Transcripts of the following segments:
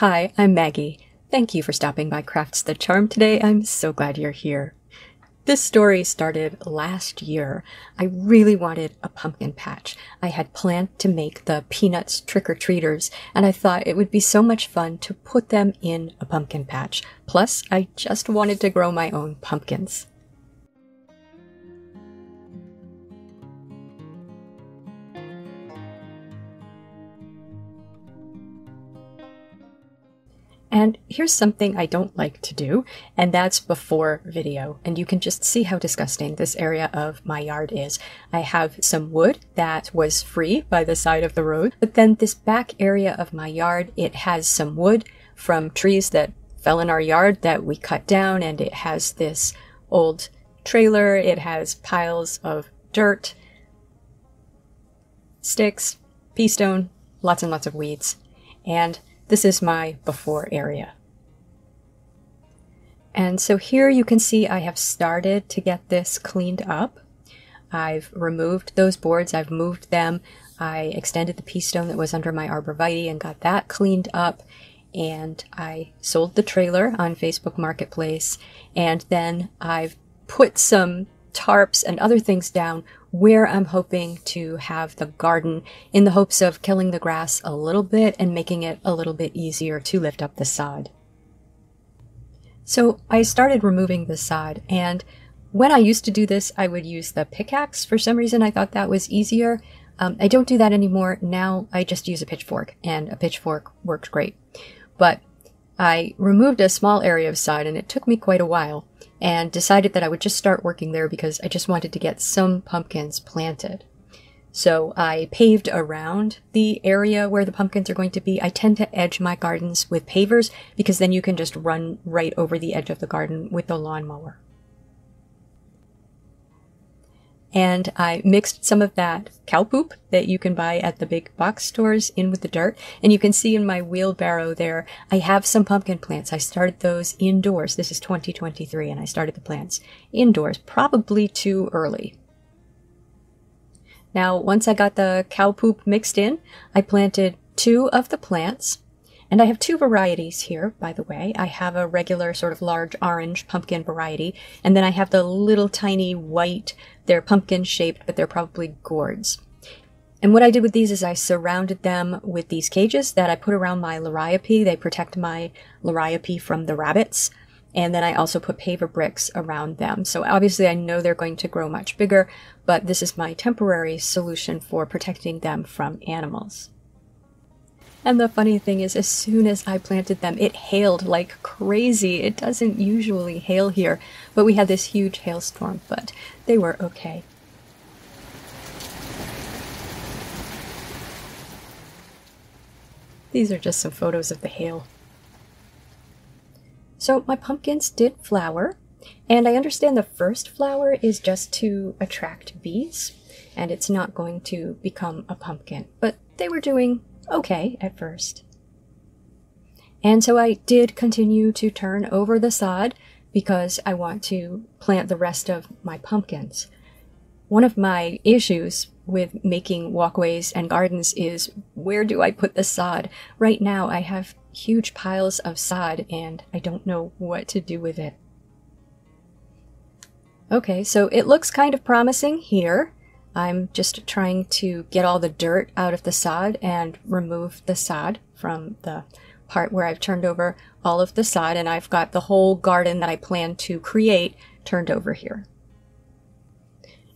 Hi, I'm Maggie. Thank you for stopping by Crafts the Charm today. I'm so glad you're here. This story started last year. I really wanted a pumpkin patch. I had planned to make the Peanuts trick-or-treaters, and I thought it would be so much fun to put them in a pumpkin patch. Plus, I just wanted to grow my own pumpkins. And here's something I don't like to do, and that's before video. And you can just see how disgusting this area of my yard is. I have some wood that was free by the side of the road, but then this back area of my yard, it has some wood from trees that fell in our yard that we cut down, and it has this old trailer. It has piles of dirt, sticks, pea stone, lots and lots of weeds. And this is my before area. And so here you can see I have started to get this cleaned up. I've removed those boards, I've moved them. I extended the pea stone that was under my arborvitae and got that cleaned up. And I sold the trailer on Facebook Marketplace. And then I've put some tarps and other things down where I'm hoping to have the garden, in the hopes of killing the grass a little bit and making it a little bit easier to lift up the sod. So I started removing the sod, and when I used to do this, I would use the pickaxe. For some reason, I thought that was easier. I don't do that anymore. Now I just use a pitchfork, and a pitchfork works great. But I removed a small area of sod, and it took me quite a while, and decided that I would just start working there because I just wanted to get some pumpkins planted. So I paved around the area where the pumpkins are going to be. I tend to edge my gardens with pavers because then you can just run right over the edge of the garden with the lawnmower. And I mixed some of that cow poop that you can buy at the big box stores in with the dirt. And you can see in my wheelbarrow there, I have some pumpkin plants. I started those indoors. This is 2023, and I started the plants indoors, probably too early. Now, once I got the cow poop mixed in, I planted 2 of the plants. And I have 2 varieties here, by the way. I have a regular sort of large orange pumpkin variety, and then I have the little tiny white. They're pumpkin shaped, but they're probably gourds. And what I did with these is I surrounded them with these cages that I put around my liriope. They protect my liriope from the rabbits. And then I also put paver bricks around them. So obviously I know they're going to grow much bigger, but this is my temporary solution for protecting them from animals. And the funny thing is, as soon as I planted them, it hailed like crazy. It doesn't usually hail here, but we had this huge hailstorm, but they were okay. These are just some photos of the hail. So my pumpkins did flower, and I understand the first flower is just to attract bees, and it's not going to become a pumpkin, but they were doing okay at first. And so I did continue to turn over the sod because I want to plant the rest of my pumpkins. One of my issues with making walkways and gardens is, where do I put the sod? Right now I have huge piles of sod and I don't know what to do with it. Okay, so it looks kind of promising here. I'm just trying to get all the dirt out of the sod and remove the sod from the part where I've turned over all of the sod, and I've got the whole garden that I plan to create turned over here.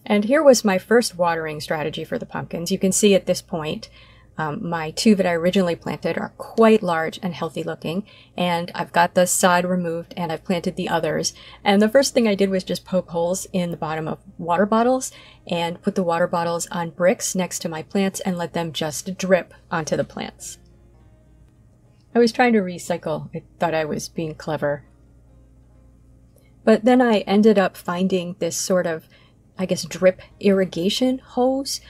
And here was my first watering strategy for the pumpkins. You can see at this point, my 2 that I originally planted are quite large and healthy looking, and I've got the sod removed and I've planted the others. And the first thing I did was just poke holes in the bottom of water bottles and put the water bottles on bricks next to my plants and let them just drip onto the plants. I was trying to recycle. I thought I was being clever. But then I ended up finding this sort of, I guess, drip irrigation hose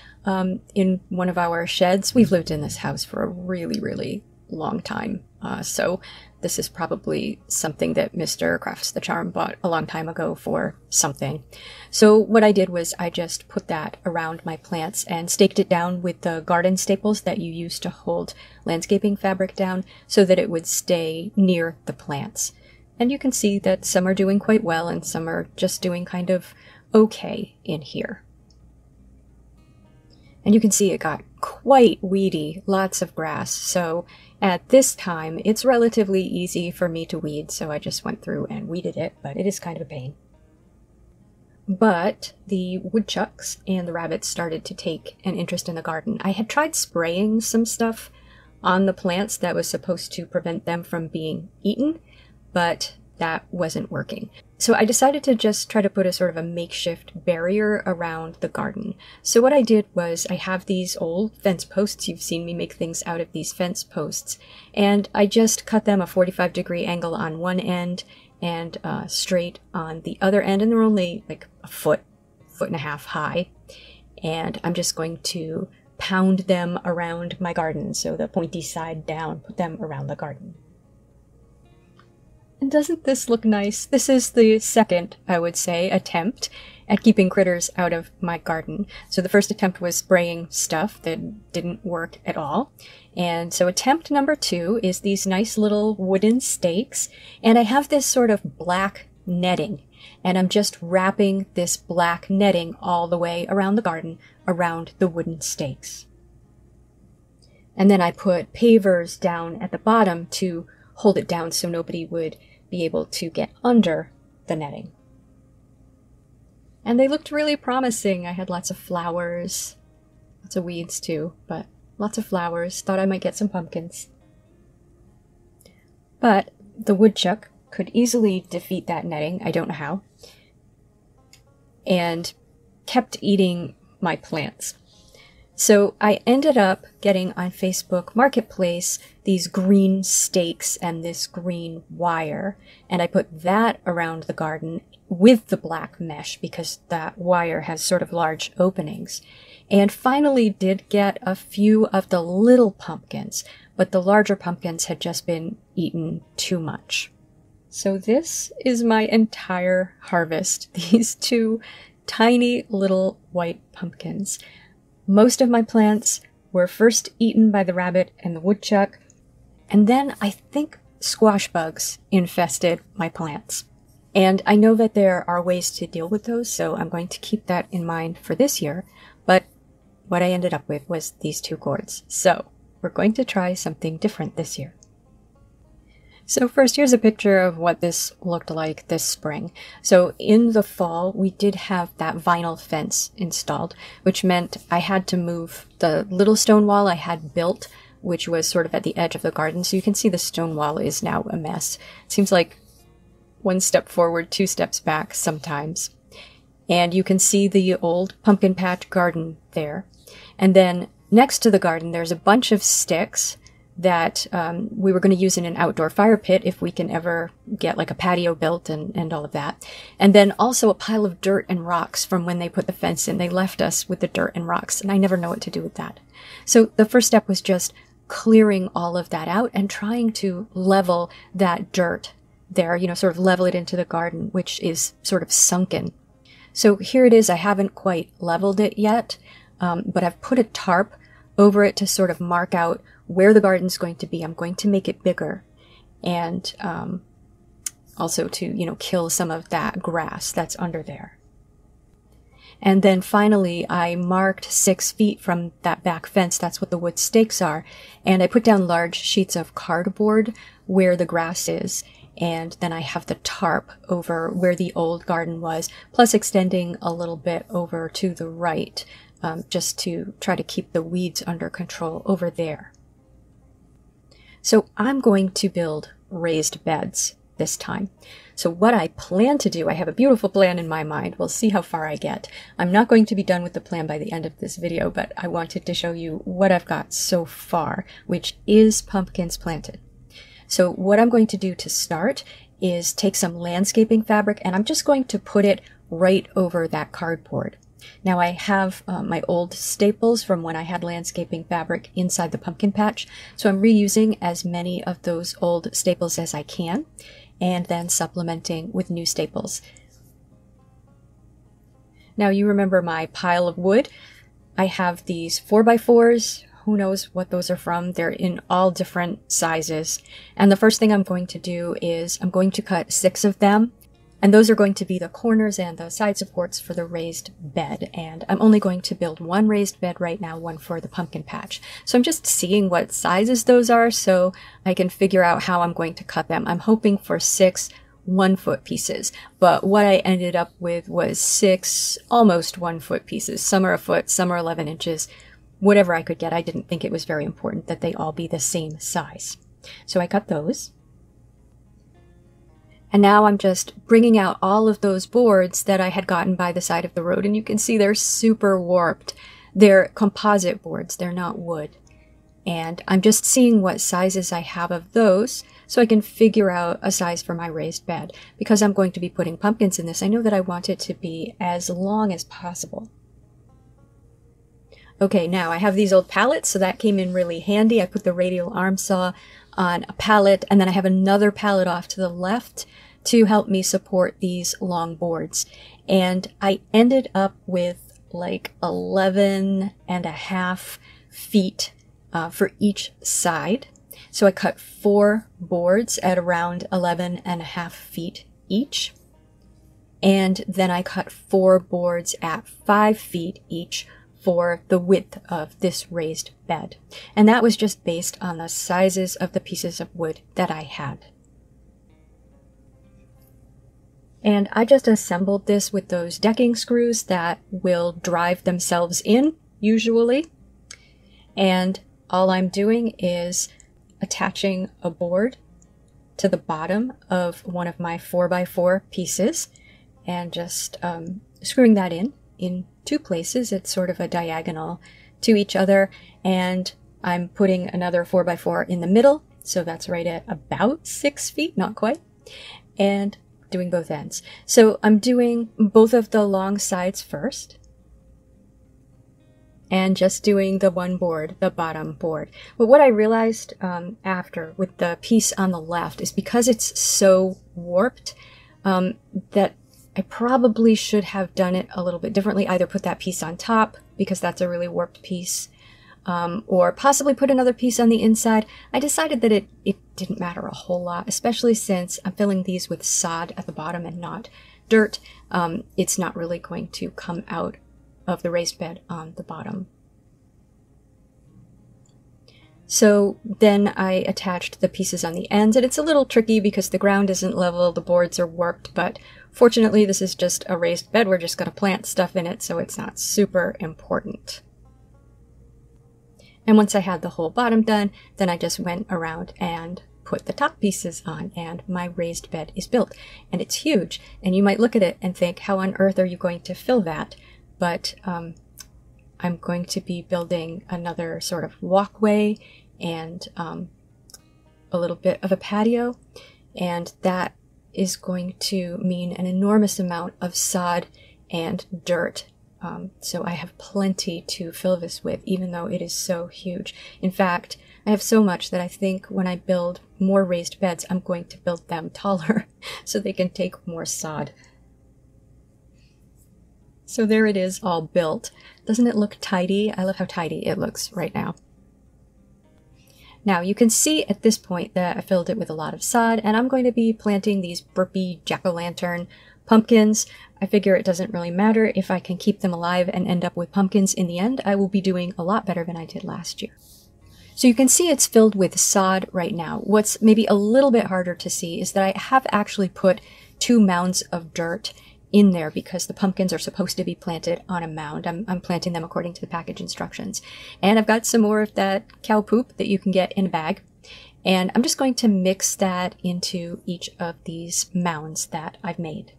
in one of our sheds. We've lived in this house for a really, really long time. So This is probably something that Mr. Crafts the Charm bought a long time ago for something. So what I did was I just put that around my plants and staked it down with the garden staples that you use to hold landscaping fabric down so that it would stay near the plants. And you can see that some are doing quite well and some are just doing kind of okay in here. And you can see it got quite weedy, lots of grass. So at this time, it's relatively easy for me to weed, so I just went through and weeded it, but it is kind of a pain. But the woodchucks and the rabbits started to take an interest in the garden. I had tried spraying some stuff on the plants that was supposed to prevent them from being eaten, but that wasn't working. So I decided to just try to put a sort of a makeshift barrier around the garden. So what I did was I have these old fence posts. You've seen me make things out of these fence posts. And I just cut them a 45-degree angle on one end and straight on the other end. And they're only like a foot and a half high. And I'm just going to pound them around my garden. So the pointy side down, put them around the garden. And doesn't this look nice? This is the second, I would say, attempt at keeping critters out of my garden. So the first attempt was spraying stuff that didn't work at all. And so attempt number 2 is these nice little wooden stakes. And I have this sort of black netting. And I'm just wrapping this black netting all the way around the garden, around the wooden stakes. And then I put pavers down at the bottom to hold it down so nobody would be able to get under the netting. And they looked really promising. I had lots of flowers, lots of weeds too, but lots of flowers. Thought I might get some pumpkins. But the woodchuck could easily defeat that netting, I don't know how, and kept eating my plants. So I ended up getting on Facebook Marketplace these green stakes and this green wire, and I put that around the garden with the black mesh because that wire has sort of large openings. And finally did get a few of the little pumpkins, but the larger pumpkins had just been eaten too much. So this is my entire harvest, these 2 tiny little white pumpkins. Most of my plants were first eaten by the rabbit and the woodchuck, and then I think squash bugs infested my plants. And I know that there are ways to deal with those, so I'm going to keep that in mind for this year, but what I ended up with was these 2 gourds. So we're going to try something different this year. So first, here's a picture of what this looked like this spring. So in the fall, we did have that vinyl fence installed, which meant I had to move the little stone wall I had built, which was sort of at the edge of the garden. So you can see the stone wall is now a mess. It seems like 1 step forward, 2 steps back sometimes. And you can see the old pumpkin patch garden there. And then next to the garden, there's a bunch of sticks that we were going to use in an outdoor fire pit if we can ever get like a patio built and all of that. And then also a pile of dirt and rocks from when they put the fence in. They left us with the dirt and rocks, and I never know what to do with that. So the first step was just clearing all of that out and trying to level that dirt there, you know, sort of level it into the garden, which is sort of sunken. So here it is. I haven't quite leveled it yet, but I've put a tarp over it to sort of mark out where the garden's going to be. I'm going to make it bigger, and also to, you know, kill some of that grass that's under there. And then finally, I marked 6 feet from that back fence. That's what the wood stakes are. And I put down large sheets of cardboard where the grass is. And then I have the tarp over where the old garden was, plus extending a little bit over to the right, just to try to keep the weeds under control over there. So I'm going to build raised beds this time. So what I plan to do, I have a beautiful plan in my mind. We'll see how far I get. I'm not going to be done with the plan by the end of this video, but I wanted to show you what I've got so far, which is pumpkins planted. So what I'm going to do to start is take some landscaping fabric, and I'm just going to put it right over that cardboard. Now I have my old staples from when I had landscaping fabric inside the pumpkin patch, so I'm reusing as many of those old staples as I can, and then supplementing with new staples. Now you remember my pile of wood. I have these 4x4s. Who knows what those are from? They're in all different sizes. And the first thing I'm going to do is I'm going to cut 6 of them. And those are going to be the corners and the side supports for the raised bed. And I'm only going to build one raised bed right now, one for the pumpkin patch. So I'm just seeing what sizes those are so I can figure out how I'm going to cut them. I'm hoping for 6 1-foot pieces, but what I ended up with was 6 almost 1-foot pieces. Some are a foot, some are 11 inches, whatever I could get. I didn't think it was very important that they all be the same size. So I cut those. And now I'm just bringing out all of those boards that I had gotten by the side of the road, and you can see they're super warped. They're composite boards, they're not wood. And I'm just seeing what sizes I have of those so I can figure out a size for my raised bed. Because I'm going to be putting pumpkins in this, I know that I want it to be as long as possible. Okay, now I have these old pallets, so that came in really handy. I put the radial arm saw on a pallet, and then I have another pallet off to the left to help me support these long boards. And I ended up with like 11.5 feet for each side. So I cut 4 boards at around 11.5 feet each. And then I cut 4 boards at 5 feet each for the width of this raised bed. And that was just based on the sizes of the pieces of wood that I had. And I just assembled this with those decking screws that will drive themselves in, usually. And all I'm doing is attaching a board to the bottom of one of my 4x4 pieces and just screwing that in 2 places. It's sort of a diagonal to each other, and I'm putting another 4x4 in the middle, so that's right at about 6 feet, not quite, and doing both ends. So I'm doing both of the long sides first, and just doing the one board, the bottom board. But what I realized after with the piece on the left is because it's so warped that I probably should have done it a little bit differently. Either put that piece on top, because that's a really warped piece, or possibly put another piece on the inside. I decided that it didn't matter a whole lot, especially since I'm filling these with sod at the bottom and not dirt. It's not really going to come out of the raised bed on the bottom. So then I attached the pieces on the ends, and it's a little tricky because the ground isn't level, the boards are warped, but fortunately this is just a raised bed. We're just going to plant stuff in it, so it's not super important. And once I had the whole bottom done, then I just went around and put the top pieces on, and my raised bed is built. And it's huge, and you might look at it and think, how on earth are you going to fill that? But I'm going to be building another sort of walkway and a little bit of a patio, and that is going to mean an enormous amount of sod and dirt. So I have plenty to fill this with, even though it is so huge. In fact, I have so much that I think when I build more raised beds, I'm going to build them taller so they can take more sod. So there it is, all built. Doesn't it look tidy? I love how tidy it looks right now. Now you can see at this point that I filled it with a lot of sod, and I'm going to be planting these burpy jack-o'-lantern pumpkins. I figure it doesn't really matter if I can keep them alive and end up with pumpkins in the end. I will be doing a lot better than I did last year. So you can see it's filled with sod right now. What's maybe a little bit harder to see is that I have actually put 2 mounds of dirt in there because the pumpkins are supposed to be planted on a mound. I'm planting them according to the package instructions. And I've got some more of that cow poop that you can get in a bag. And I'm just going to mix that into each of these mounds that I've made.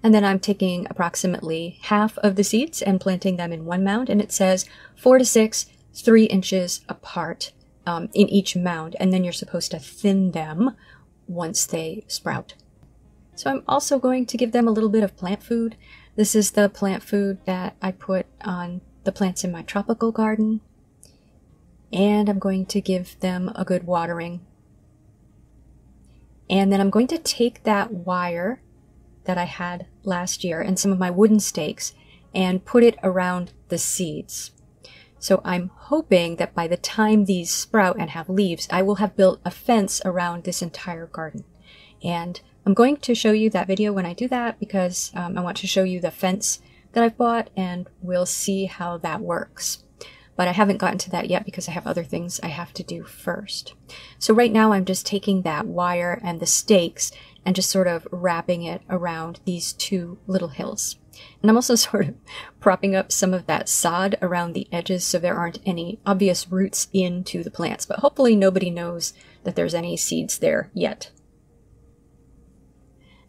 And then I'm taking approximately half of the seeds and planting them in one mound. And it says 4 to 6, 3 inches apart in each mound. And then you're supposed to thin them once they sprout. So I'm also going to give them a little bit of plant food. This is the plant food that I put on the plants in my tropical garden. And I'm going to give them a good watering. And then I'm going to take that wire that I had last year and some of my wooden stakes and put it around the seeds. So I'm hoping that by the time these sprout and have leaves, I will have built a fence around this entire garden. And I'm going to show you that video when I do that because I want to show you the fence that I've bought and we'll see how that works. But I haven't gotten to that yet because I have other things I have to do first. So right now I'm just taking that wire and the stakes and just sort of wrapping it around these two little hills. And I'm also sort of propping up some of that sod around the edges so there aren't any obvious roots into the plants, but hopefully nobody knows that there's any seeds there yet.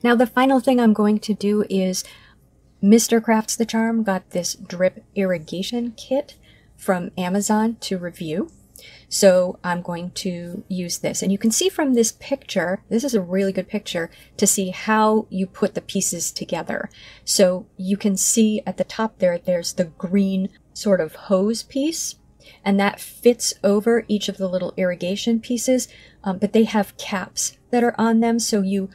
Now the final thing I'm going to do is Mr. Crafts the Charm got this drip irrigation kit from Amazon to review. So I'm going to use this. And you can see from this picture, this is a really good picture to see how you put the pieces together. So you can see at the top there, there's the green sort of hose piece, and that fits over each of the little irrigation pieces, but they have caps that are on them. So you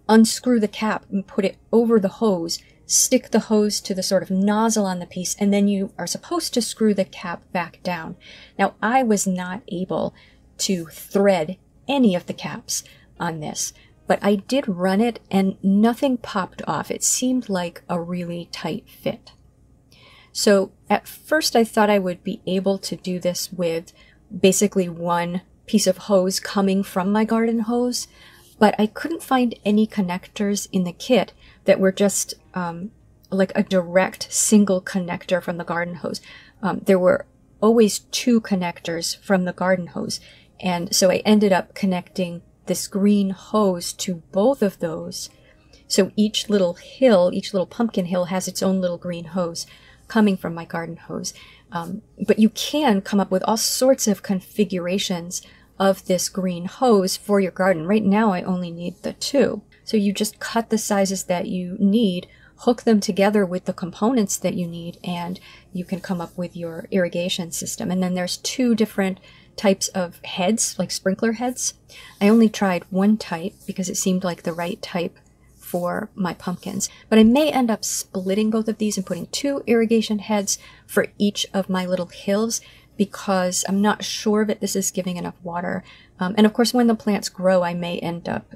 unscrew the cap and put it over the hose, stick the hose to the sort of nozzle on the piece, and then you are supposed to screw the cap back down. Now, I was not able to thread any of the caps on this, but I did run it and nothing popped off. It seemed like a really tight fit. So at first I thought I would be able to do this with basically one piece of hose coming from my garden hose, but I couldn't find any connectors in the kit that were just like a direct single connector from the garden hose. There were always two connectors from the garden hose. And so I ended up connecting this green hose to both of those. So each little hill, each little pumpkin hill has its own little green hose coming from my garden hose. But you can come up with all sorts of configurations of this green hose for your garden. Right now I only need the two. So you just cut the sizes that you need, hook them together with the components that you need, and you can come up with your irrigation system. And then there's two different types of heads, like sprinkler heads. I only tried one type because it seemed like the right type for my pumpkins. But I may end up splitting both of these and putting two irrigation heads for each of my little hills because I'm not sure that this is giving enough water. And of course, when the plants grow, I may end up,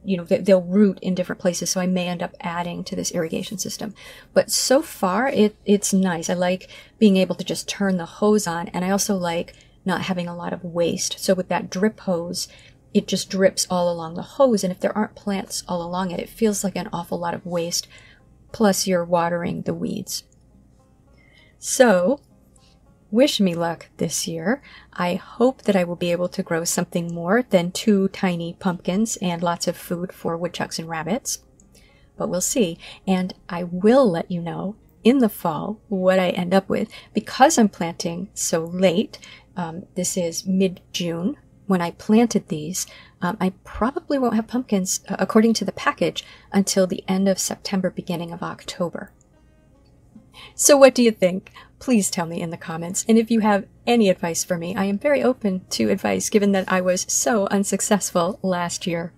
you know, they'll root in different places, so I may end up adding to this irrigation system. But so far, it's nice. I like being able to just turn the hose on, and I also like not having a lot of waste. So with that drip hose, it just drips all along the hose, and if there aren't plants all along it, it feels like an awful lot of waste, plus you're watering the weeds. So, wish me luck this year. I hope that I will be able to grow something more than two tiny pumpkins and lots of food for woodchucks and rabbits. But we'll see. And I will let you know in the fall what I end up with. Because I'm planting so late, this is mid-June when I planted these, I probably won't have pumpkins, according to the package, until the end of September, beginning of October. So what do you think? Please tell me in the comments. And if you have any advice for me, I am very open to advice given that I was so unsuccessful last year.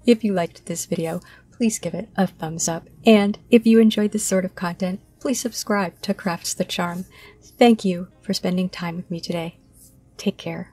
If you liked this video, please give it a thumbs up. And if you enjoyed this sort of content, please subscribe to Crafts the Charm. Thank you for spending time with me today. Take care.